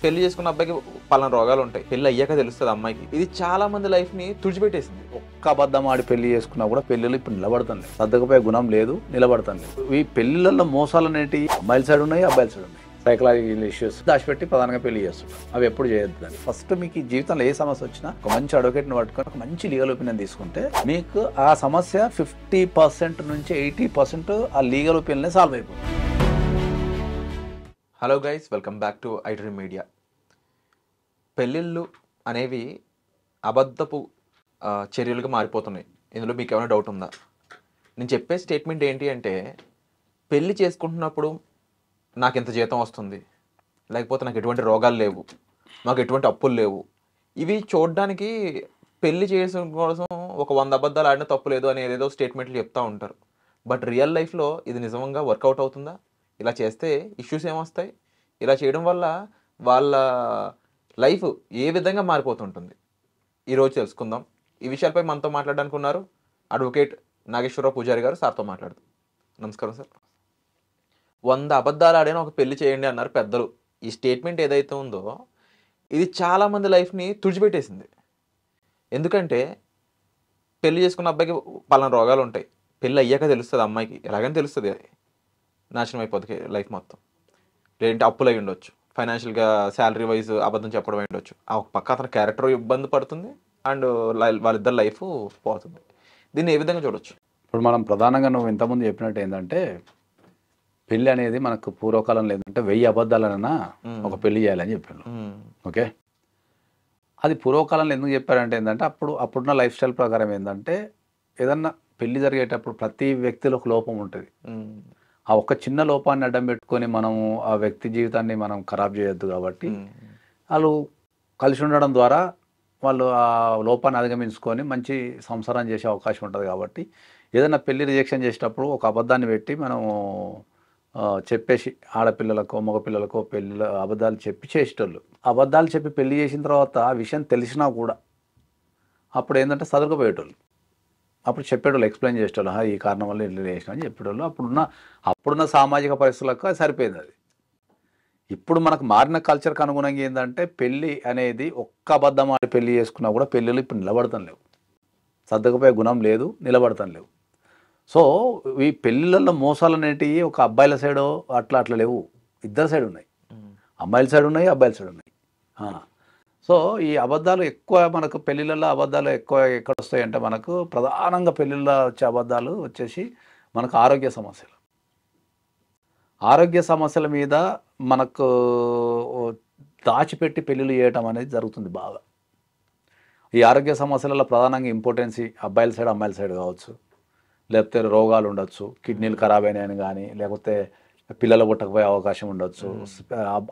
పెళ్లి చేసుకున్న అబ్బాయికి పలానా రోగాలు ఉంటాయి, పెళ్లి అయ్యాక తెలుస్తుంది అమ్మాయికి. ఇది చాలా మంది లైఫ్ ని తుడిచిపెట్టేసింది. ఒక్క అబద్ధం ఆడి పెళ్లి చేసుకున్నా కూడా పెళ్లిళ్ళు ఇప్పుడు నిలబడుతుంది. సర్దుకుపోయే గుణం లేదు, నిలబడుతుంది. ఈ పెళ్లిళ్ళలో మోసాలు అనేవి అమ్మాయిల సైడ్ ఉన్నాయి, అబ్బాయిల సైడ్ ఉన్నాయి. సైకలాజికల్ ఇష్యూస్ దాచిపెట్టి ప్రధానంగా పెళ్లి చేస్తుంటారు. అవి ఎప్పుడు చేయొద్దు. ఫస్ట్ మీకు ఈ జీవితంలో ఏ సమస్య వచ్చినా ఒక మంచి అడ్వకేట్ని పట్టుకొని ఒక మంచి లీగల్ ఒపీనియన్ తీసుకుంటే మీకు ఆ సమస్య 50% నుంచి 80% ఆ లీగల్ ఒపీనియన్ సాల్వ్ అయిపోతుంది. Hello guys, welcome back to iDream media. పెళ్ళిళ్ళు అనేవి అబద్ధపు చర్యలుగా మారిపోతున్నాయి. ఇందులో మీకు ఏమైనా డౌట్ ఉందా? నేను చెప్పే స్టేట్మెంట్ ఏంటి అంటే, పెళ్ళి చేసుకుంటున్నప్పుడు నాకు ఇంత జీతం వస్తుంది, లేకపోతే నాకు ఎటువంటి రోగాలు లేవు, మాకు ఎటువంటి అప్పులు లేవు, ఇవి చూడడానికి పెళ్లి చేసిన కోసం ఒక 100 అబద్ధాలు ఆడినా తప్పు లేదు అని ఏదేదో స్టేట్మెంట్లు చెప్తూ ఉంటారు. బట్ రియల్ లైఫ్లో ఇది నిజంగా వర్కౌట్ అవుతుందా? ఇలా చేస్తే ఇష్యూస్ ఏమొస్తాయి? ఇలా చేయడం వల్ల వాళ్ళ లైఫ్ ఏ విధంగా మారిపోతుంటుంది? ఈరోజు తెలుసుకుందాం. ఈ విషయాలపై మనతో మాట్లాడడానికి ఉన్నారు అడ్వకేట్ నాగేశ్వరరావు పూజారి గారు. సార్తో మాట్లాడుతాం. నమస్కారం సార్. 100 అబద్ధాలు ఆడినా ఒక పెళ్లి చేయండి అన్నారు పెద్దలు. ఈ స్టేట్మెంట్ ఏదైతే ఉందో ఇది చాలామంది లైఫ్ని తుడిచిపెట్టేసింది. ఎందుకంటే పెళ్లి చేసుకున్న అబ్బాయికి పలానా రోగాలు ఉంటాయి, పెళ్ళి అయ్యాక తెలుస్తుంది అమ్మాయికి. ఎలాగని తెలుస్తుంది? అది నాశనం అయిపోతుంది లైఫ్ మొత్తం. లేదంటే అప్పులు అయి ఉండొచ్చు, ఫైనాన్షియల్గా శాలరీ వైజ్ అబద్ధం చెప్పడం అయి ఉండొచ్చు. ఆ ఒక పక్క అతని క్యారెక్టర్ ఇబ్బంది పడుతుంది అండ్ వాళ్ళిద్దరు లైఫ్ పోతుంది. దీన్ని ఏ విధంగా చూడొచ్చు? ఇప్పుడు మనం ప్రధానంగా నువ్వు ఇంతకుముందు చెప్పినట్టు ఏంటంటే, పెళ్ళి అనేది మనకు పూర్వకాలంలో ఏంటంటే 1000 అబద్ధాలైనా ఒక పెళ్లి చేయాలని చెప్పాను. ఓకే, అది పూర్వకాలంలో ఎందుకు చెప్పారంటే ఏంటంటే, అప్పుడున్న లైఫ్ స్టైల్ ప్రకారం ఏంటంటే, ఏదన్నా పెళ్లి జరిగేటప్పుడు ప్రతి వ్యక్తిలో ఒక లోపం ఉంటుంది. ఆ ఒక్క చిన్న లోపాన్ని అడ్డం పెట్టుకొని మనము ఆ వ్యక్తి జీవితాన్ని మనం ఖరాబ్ చేయొద్దు. కాబట్టి వాళ్ళు కలిసి ఉండడం ద్వారా వాళ్ళు ఆ లోపాన్ని అధిగమించుకొని మంచి సంసారం చేసే అవకాశం ఉంటుంది. కాబట్టి ఏదైనా పెళ్లి రిజెక్షన్ చేసేటప్పుడు ఒక అబద్ధాన్ని పెట్టి మనము చెప్పేసి ఆడపిల్లలకో మగపిల్లలకో పెళ్ళి అబద్ధాలు చెప్పి చేసేటోళ్ళు. అబద్ధాలు చెప్పి పెళ్లి చేసిన తర్వాత ఆ విషయం తెలిసినా కూడా అప్పుడు ఏంటంటే సదురుకుపోయేటోళ్ళు. అప్పుడు చెప్పేటోళ్ళు, ఎక్స్ప్లెయిన్ చేసేటోళ్ళు, ఈ కారణం వల్ల ఇల్లు చేసిన అని చెప్పేటోళ్ళు. అప్పుడున్న సామాజిక పరిస్థితులకు అది సరిపోయింది. అది ఇప్పుడు మనకు మారిన కల్చర్కి అనుగుణంగా ఏంటంటే, పెళ్ళి అనేది ఒక్క అబద్ధం ఆడి పెళ్లి చేసుకున్నా కూడా పెళ్ళిళ్ళు ఇప్పుడు నిలబడతాం లేవు. సర్దుకుపోయే గుణం లేదు, నిలబడతాం లేవు. సో ఈ పెళ్ళిళ్ళల్లో మోసాలు అనేటివి ఒక అబ్బాయిల సైడో అట్లా లేవు, ఇద్దరు సైడ్ ఉన్నాయి. అమ్మాయిల సైడ్ ఉన్నాయి, అబ్బాయిల సైడ్ ఉన్నాయి. సో ఈ అబద్ధాలు ఎక్కువ మనకు పెళ్ళిళ్ళల్లో అబద్ధాలు ఎక్కువ ఎక్కడ వస్తాయి అంటే, మనకు ప్రధానంగా పెళ్ళిళ్ళలో వచ్చే అబద్ధాలు వచ్చేసి మనకు ఆరోగ్య సమస్యల మీద మనకు దాచిపెట్టి పెళ్ళిళ్ళు చేయటం అనేది జరుగుతుంది బాగా. ఈ ఆరోగ్య సమస్యలలో ప్రధానంగా ఇంపార్టెన్సీ అబ్బాయిల సైడ్ అమ్మాయిల సైడ్ కావచ్చు. లేకపోతే రోగాలు ఉండొచ్చు, కిడ్నీలు ఖరాబ్ అయినాయని కానీ, లేకపోతే పిల్లలు పుట్టకపోయే అవకాశం ఉండొచ్చు.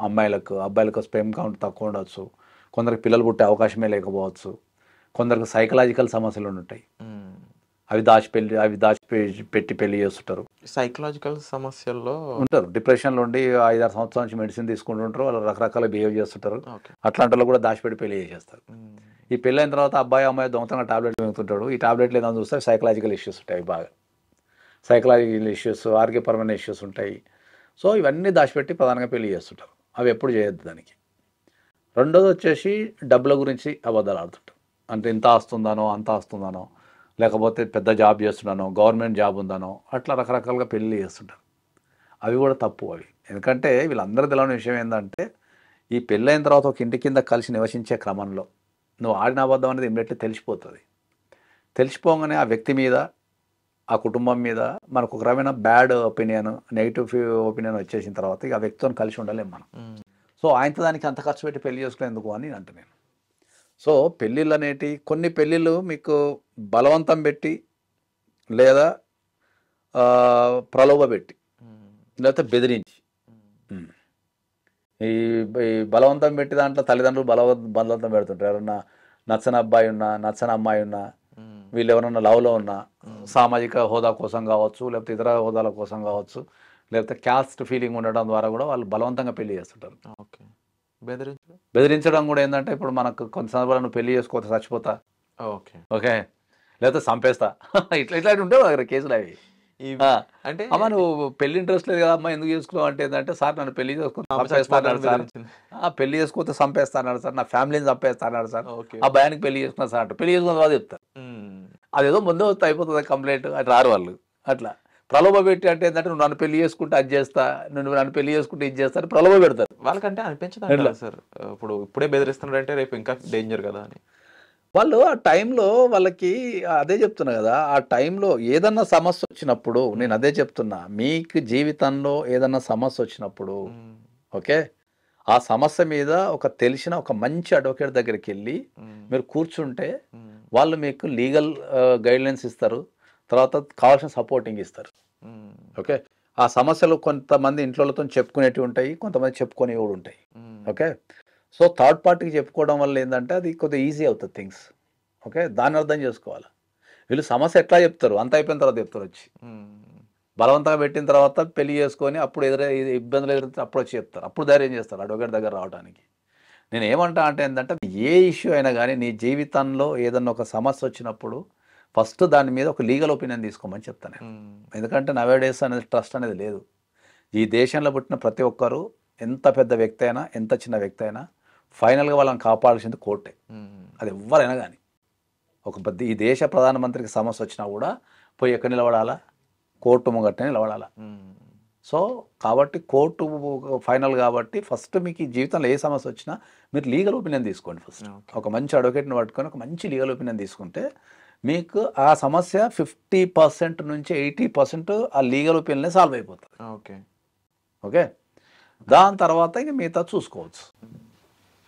అబ్బాయిలకు స్పెర్మ్ కౌంట్ తక్కువ ఉండొచ్చు, కొందరికి పిల్లలు పుట్టే అవకాశమే లేకపోవచ్చు, కొందరికి సైకలాజికల్ సమస్యలు ఉంటాయి. అవి దాచిపెట్టి పెళ్లి చేస్తుంటారు. సైకలాజికల్ సమస్యల్లో ఉంటారు, డిప్రెషన్లో ఉండి 5-6 సంవత్సరాల నుంచి మెడిసిన్ తీసుకుంటుంటారు, వాళ్ళు రకరకాల బిహేవ్ చేస్తుంటారు. అట్లాంటి వాళ్ళు కూడా దాచిపెట్టి పెళ్లి చేసేస్తారు. ఈ పెళ్ళైన తర్వాత అమ్మాయి దొంగతనంగా టాబ్లెట్లు మింగుతుంటాడు. ఈ టాబ్లెట్లు ఏదైనా చూస్తే సైకలాజికల్ ఇష్యూస్ ఉంటాయి, బాగా సైకలాజికల్ ఇష్యూస్, ఆరోగ్యపరమైన ఇష్యూస్ ఉంటాయి. సో ఇవన్నీ దాచిపెట్టి ప్రధానంగా పెళ్లి చేస్తుంటారు. అవి ఎప్పుడు చేయొద్దు. దానికి రెండోది వచ్చేసి డబ్బుల గురించి అబద్ధాలు ఆడుతుంటారు. అంటే ఇంత ఆస్తుందానో అంత ఆస్తుందానో, లేకపోతే పెద్ద జాబ్ చేస్తున్నానో, గవర్నమెంట్ జాబ్ ఉందానో, అట్లా రకరకాలుగా పెళ్ళి చేస్తుంటారు. అవి కూడా తప్పు. అవి ఎందుకంటే వీళ్ళందరూ తెలియని విషయం ఏంటంటే, ఈ పెళ్ళైన తర్వాత ఒక ఇంటి కింద కలిసి నివసించే క్రమంలో నువ్వు ఆడిన అబద్ధం అనేది ఇమ్మీడియట్లీ తెలిసిపోతుంది. తెలిసిపోగానే ఆ వ్యక్తి మీద, ఆ కుటుంబం మీద మనకు ఒక రకమైన బ్యాడ్ ఒపీనియన్, నెగిటివ్ ఒపీనియన్ వచ్చేసిన తర్వాత ఇక ఆ వ్యక్తితో కలిసి ఉండలేము మనం. సో ఆయనతో దానికి అంత ఖర్చు పెట్టి పెళ్లి చేసుకునేందుకు అని అంటే నేను. సో పెళ్ళిళ్ళు అనేటివి, కొన్ని పెళ్ళిళ్ళు మీకు బలవంతం పెట్టి, లేదా ప్రలోభ పెట్టి, లేకపోతే బెదిరించి, ఈ బలవంతం పెట్టి దాంట్లో తల్లిదండ్రులు బలవంతం పెడుతుంటారు. ఎవరన్నా నచ్చని అబ్బాయి ఉన్నా, నచ్చని అమ్మాయి ఉన్నా, వీళ్ళు ఎవరన్నా లవ్లో ఉన్నా, సామాజిక హోదా కోసం కావచ్చు, లేకపోతే ఇతర హోదాల కోసం కావచ్చు, లేకపోతే క్యాస్ట్ ఫీలింగ్ ఉండడం ద్వారా కూడా వాళ్ళు బలవంతంగా పెళ్లి చేస్తుంటారు. ఓకే, బెదిరించడం కూడా ఏంటంటే, ఇప్పుడు మనకు కొన్ని సందర్భాలు నువ్వు పెళ్లి చేసుకోవచ్చు, చచ్చిపోతా, ఓకే లేకపోతే చంపేస్తా, ఇట్లాంటి ఉంటే కేసులు అవి. అంటే అమ్మ నువ్వు పెళ్లి ఇంట్రెస్ట్ లేదు కదా అమ్మ ఎందుకు చేసుకున్నావు అంటే ఏంటంటే సార్ నన్ను పెళ్లి చేసుకుని చంపేస్తాడు సార్, పెళ్లి చేసుకుంటే చంపేస్తాడు సార్, నా ఫ్యామిలీని చంపేస్తాడు సార్, ఓకే. ఆ భయానికి పెళ్లి చేసుకున్నా సార్ అంటే పెళ్లి చేసుకున్న తర్వాత చెప్తారు. అదేదో ముందే వస్తే అయిపోతుంది కంప్లైంట్, అది రారు వాళ్ళు. అట్లా ప్రలోభ పెట్టి అంటే ఏంటంటే నువ్వు నన్ను పెళ్లి చేసుకుంటే అది చేస్తా, నువ్వు నన్ను పెళ్లి చేసుకుంటే ఇది చేస్తా అని ప్రలోభ పెడతారు. వాళ్ళకంటే అనిపించదు సార్, ఇప్పుడు ఇప్పుడే బెదిరిస్తున్నాడంటే రేపు ఇంకా డేంజర్ కదా అని. వాళ్ళు ఆ టైంలో వాళ్ళకి అదే చెప్తున్నా కదా, ఆ టైంలో ఏదన్నా సమస్య వచ్చినప్పుడు నేను అదే చెప్తున్నా, మీకు జీవితంలో ఏదన్నా సమస్య వచ్చినప్పుడు ఓకే, ఆ సమస్య మీద ఒక తెలిసిన ఒక మంచి అడ్వకేట్ దగ్గరికి వెళ్ళి మీరు కూర్చుంటే వాళ్ళు మీకు లీగల్ గైడ్లైన్స్ ఇస్తారు, తర్వాత కావాల్సిన సపోర్టింగ్ ఇస్తారు. ఓకే, ఆ సమస్యలు కొంతమంది ఇంట్లోతో చెప్పుకునేటివి ఉంటాయి, కొంతమంది చెప్పుకునేవి కూడా ఉంటాయి. ఓకే, సో థర్డ్ పార్టీకి చెప్పుకోవడం వల్ల ఏంటంటే అది కొద్దిగా ఈజీ అవుతుంది థింగ్స్. ఓకే, దాన్ని అర్థం చేసుకోవాలి. వీళ్ళు సమస్య ఎట్లా చెప్తారు, అంత అయిపోయిన తర్వాత చెప్తారు వచ్చి, బలవంతంగా పెట్టిన తర్వాత పెళ్లి చేసుకొని అప్పుడు ఇబ్బందులు ఎదురైతే అప్పుడు వచ్చి చెప్తారు, అప్పుడు ధైర్యం చేస్తారు అడ్వకేట్ దగ్గర రావడానికి. నేను ఏమంటా అంటే ఏంటంటే ఏ ఇష్యూ అయినా కానీ నీ జీవితంలో ఏదన్నా ఒక సమస్య వచ్చినప్పుడు ఫస్ట్ దాని మీద ఒక లీగల్ ఒపీనియన్ తీసుకోమని చెప్తాను నేను. ఎందుకంటే నవేడేస్ అనేది ట్రస్ట్ అనేది లేదు. ఈ దేశంలో పుట్టిన ప్రతి ఒక్కరు ఎంత పెద్ద వ్యక్తి అయినా ఎంత చిన్న వ్యక్తి అయినా ఫైనల్గా వాళ్ళని కాపాడాల్సింది కోర్టే, అది ఎవరైనా కానీ. ఈ దేశ ప్రధానమంత్రికి సమస్య వచ్చినా కూడా పోయి ఎక్కడ నిలబడాలా, కోర్టు ముంగట్నే నిలబడాలా. సో కాబట్టి కోర్టు ఫైనల్ కాబట్టి ఫస్ట్ మీకు ఈ జీవితంలో ఏ సమస్య వచ్చినా మీరు లీగల్ ఒపీనియన్ తీసుకోండి. ఫస్ట్ ఒక మంచి అడ్వకేట్ని పట్టుకొని ఒక మంచి లీగల్ ఒపీనియన్ తీసుకుంటే మీకు ఆ సమస్య 50% నుంచి 80% ఆ లీగల్ ఒపీనియన్ సాల్వ్ అయిపోతుంది. ఓకే ఓకే, దాని తర్వాత ఇంక మిగతా చూసుకోవచ్చు.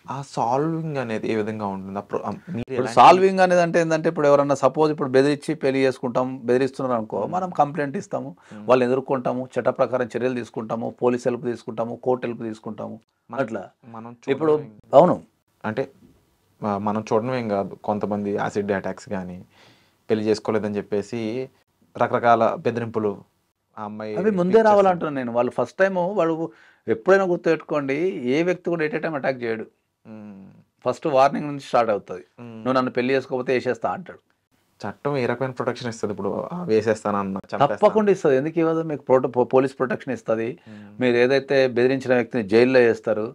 ఆ సాల్వింగ్ అనేది ఏ విధంగా ఉంటుంది? ఇప్పుడు సాల్వింగ్ అనేది అంటే ఏంటంటే ఇప్పుడు ఎవరన్నా సపోజ్ ఇప్పుడు బెదిరించి పెళ్లి చేసుకుంటాం, బెదిరిస్తున్నారు అనుకో, మనం కంప్లైంట్ ఇస్తాము, వాళ్ళు ఎదుర్కొంటాము, చట్ట ప్రకారం చర్యలు తీసుకుంటాము, పోలీస్ హెల్ప్ తీసుకుంటాము, కోర్టు హెల్ప్ తీసుకుంటాము. అట్లా మనం ఇప్పుడు అవును అంటే మనం చూడడం ఏం కాదు, కొంతమంది యాసిడ్ అటాక్స్ కానీ పెళ్లి చేసుకోలేదని చెప్పేసి రకరకాల బెదిరింపులు ఆ అమ్మాయి అవి ముందే రావాలంటున్నాను నేను. వాళ్ళు ఫస్ట్ టైం వాళ్ళు ఎప్పుడైనా గుర్తుపెట్టుకోండి, ఏ వ్యక్తి కూడా ఎట్ ఏ టైం అటాక్ చేయడు. ఫస్ట్ వార్నింగ్ నుంచి స్టార్ట్ అవుతుంది, నువ్వు నన్ను పెళ్లి చేసుకోకపోతే వేసేస్తా అంటాడు. చట్టం ఏ రకమైన ప్రొటెక్షన్ ఇస్తుంది? ఇప్పుడు వేసేస్తానన్న తప్పకుండా ఇస్తుంది. ఎందుకు ఇవ్వదు? మీకు పోలీస్ ప్రొటెక్షన్ ఇస్తుంది. మీరు ఏదైతే బెదిరించిన వ్యక్తిని జైల్లో వేస్తారు,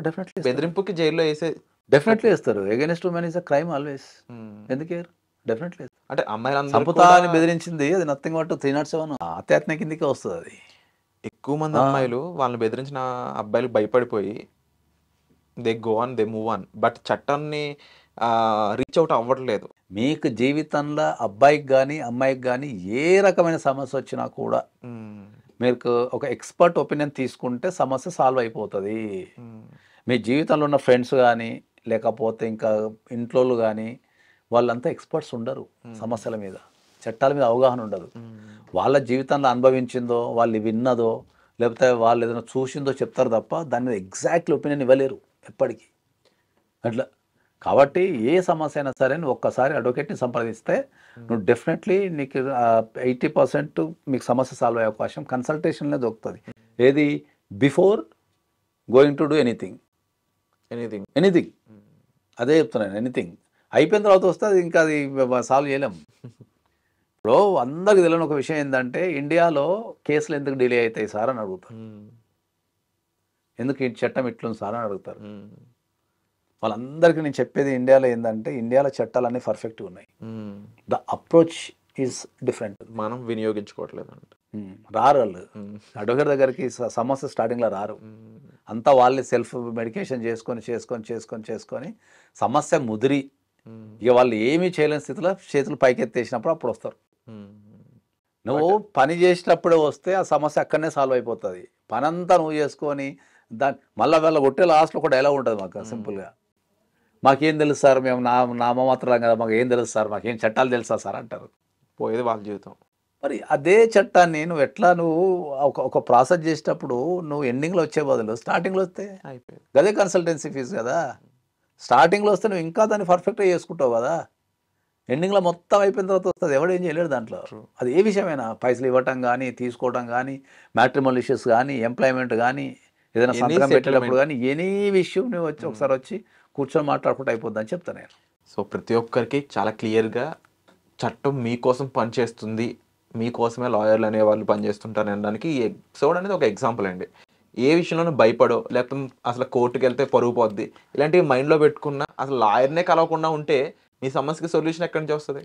డెఫినెట్లీ బెదిరింపుకి జైల్లో వేసే డెఫినెట్లీ వేస్తారు. Against women is a crime always. ఎందుకు డెఫినెట్లీ అంటే అమ్మాయిలు సంపుతాన్ని బెదిరించింది అది నథింగ్ బట్ 307 అత్యాత్మ కిందకే వస్తుంది. అది ఎక్కువ మంది అమ్మాయిలు వాళ్ళని బెదిరించిన అబ్బాయిలు భయపడిపోయి they go on, they move on, but చట్టాన్ని రీచ్ అవుట్ అవ్వట్లేదు. మీకు జీవితంలో అబ్బాయికి కానీ అమ్మాయికి కానీ ఏ రకమైన సమస్య వచ్చినా కూడా మీకు ఒక ఎక్స్పర్ట్ ఒపీనియన్ తీసుకుంటే సమస్య సాల్వ్ అయిపోతుంది. మీ జీవితంలో ఉన్న ఫ్రెండ్స్ కానీ లేకపోతే ఇంకా ఇంట్లో కానీ వాళ్ళంతా ఎక్స్పర్ట్స్ ఉండరు సమస్యల మీద, చట్టాల మీద అవగాహన ఉండదు. వాళ్ళ జీవితంలో అనుభవించిందో, వాళ్ళు విన్నదో, లేకపోతే వాళ్ళు ఏదైనా చూసిందో చెప్తారు తప్ప దాని మీద ఎగ్జాక్ట్లీ ఒపీనియన్ ఇవ్వలేరు ఎప్పటికీ. అట్లా కాబట్టి ఏ సమస్య అయినా సరే నువ్వు ఒక్కసారి అడ్వకేట్ని సంప్రదిస్తే నువ్వు డెఫినెట్లీ నీకు 80% మీకు సమస్య సాల్వ్ అయ్యే అవకాశం కన్సల్టేషన్లో దొరుకుతుంది. ఏది before going to do anything. అదే చెప్తున్నాను, ఎనీథింగ్ అయిపోయిన తర్వాత వస్తే అది ఇంకా అది సాల్వ్ చేయలేం. ఇప్పుడు అందరికి తెలియని ఒక విషయం ఏంటంటే ఇండియాలో కేసులు ఎందుకు డిలే అవుతాయి సార్ అని అడుగుతారు. ఎందుకు ఈ చట్టం ఇట్లుంది సార్ అని అడుగుతారు. వాళ్ళందరికీ నేను చెప్పేది ఇండియాలో ఏంటంటే ఇండియాలో చట్టాలన్నీ పర్ఫెక్ట్గా ఉన్నాయి. The approach is different. మనం వినియోగించుకోవట్లేదు అంట. రారు వాళ్ళు అడ్వకేట్ దగ్గరికి సమస్య స్టార్టింగ్లో రారు. అంతా వాళ్ళే సెల్ఫ్ మెడికేషన్ చేసుకొని సమస్య ముదిరి ఇక వాళ్ళు ఏమీ చేయలేని స్థితిలో చేతులు పైకెత్తేసినప్పుడు అప్పుడు వస్తారు. నువ్వు పని చేసినప్పుడే వస్తే ఆ సమస్య అక్కడనే సాల్వ్ అయిపోతుంది. పని అంతా నువ్వు చేసుకొని మళ్ళీ వాళ్ళ కొట్టే లాస్ట్లో ఒక డైలాగ్ ఉంటుంది మాకు సింపుల్గా, మాకేం తెలుసు సార్, మేము నామమాత్రం కదా, మాకు ఏం తెలుసు సార్, మాకేం చట్టాలు తెలుసా సార్ అంటారు. పోయేది వాళ్ళ జీవితం. మరి అదే చట్టాన్ని నువ్వు ఎట్లా నువ్వు ఒక ప్రాసెస్ చేసేటప్పుడు నువ్వు ఎండింగ్లో వచ్చే బదులు స్టార్టింగ్లో వస్తే అయిపోయింది. అదే కన్సల్టెన్సీ ఫీజు కదా. స్టార్టింగ్లో వస్తే నువ్వు ఇంకా దాన్ని పర్ఫెక్ట్గా చేసుకుంటావు కదా, ఎండింగ్లో మొత్తం అయిపోయిన తర్వాత వస్తుంది. ఎవడు ఏం చేయలేడు దాంట్లో. అది ఏ విషయమైనా పైసలు ఇవ్వటం కానీ తీసుకోవటం కానీ మ్యాట్రిమోనల్ ఇష్యూస్ కానీ ఎంప్లాయ్మెంట్ కానీ ఏదైనా సంతకం పెట్టేటప్పుడు కానీ ఎనీ విషయం నువ్వు ఒకసారి వచ్చి కూర్చొని మాట్లాడుకుంటూ అయిపోద్ది అని చెప్తాను నేను. సో ప్రతి ఒక్కరికి చాలా క్లియర్గా చట్టం మీకోసం పనిచేస్తుంది, మీకోసమే లాయర్లు అనేవాళ్ళు పనిచేస్తుంటారు అనడానికి ఈ ఎపిసోడ్ అనేది ఒక ఎగ్జాంపుల్ అండి. ఏ విషయంలోనూ భయపడో, లేకపోతే అసలు కోర్టుకెళ్తే పరువు పోద్ది, ఇలాంటివి మైండ్‌లో పెట్టుకున్న అసలు లాయర్‌నే కలవకుండా ఉంటే మీ సమస్యకి సొల్యూషన్ ఎక్కడి నుంచి వస్తది?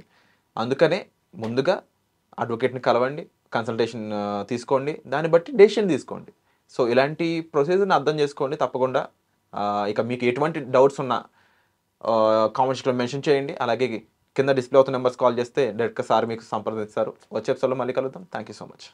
అందుకనే ముందుగా అడ్వకేట్‌ని కలవండి, కన్సల్టేషన్ తీసుకోండి. దాన్ని బట్టి డెసిషన్ తీసుకోండి. సో, ఇలాంటి ప్రొసీజర్‌ని అర్థం చేసుకోండి తప్పకుండా. ఇక మీకు ఎటువంటి డౌట్స్ ఉన్నా కామెంట్ సెక్షన్‌లో మెన్షన్ చేయండి. అలాగే కింద డిస్‌ప్లే అవుతున్న నంబర్స్ కాల్ చేస్తే డైరెక్ట్‌గా సార్ మీకు సంప్రదిస్తారు. వచ్చే ఎపిసోడ్‌లో మళ్ళీ కలుద్దాం. Thank you so much.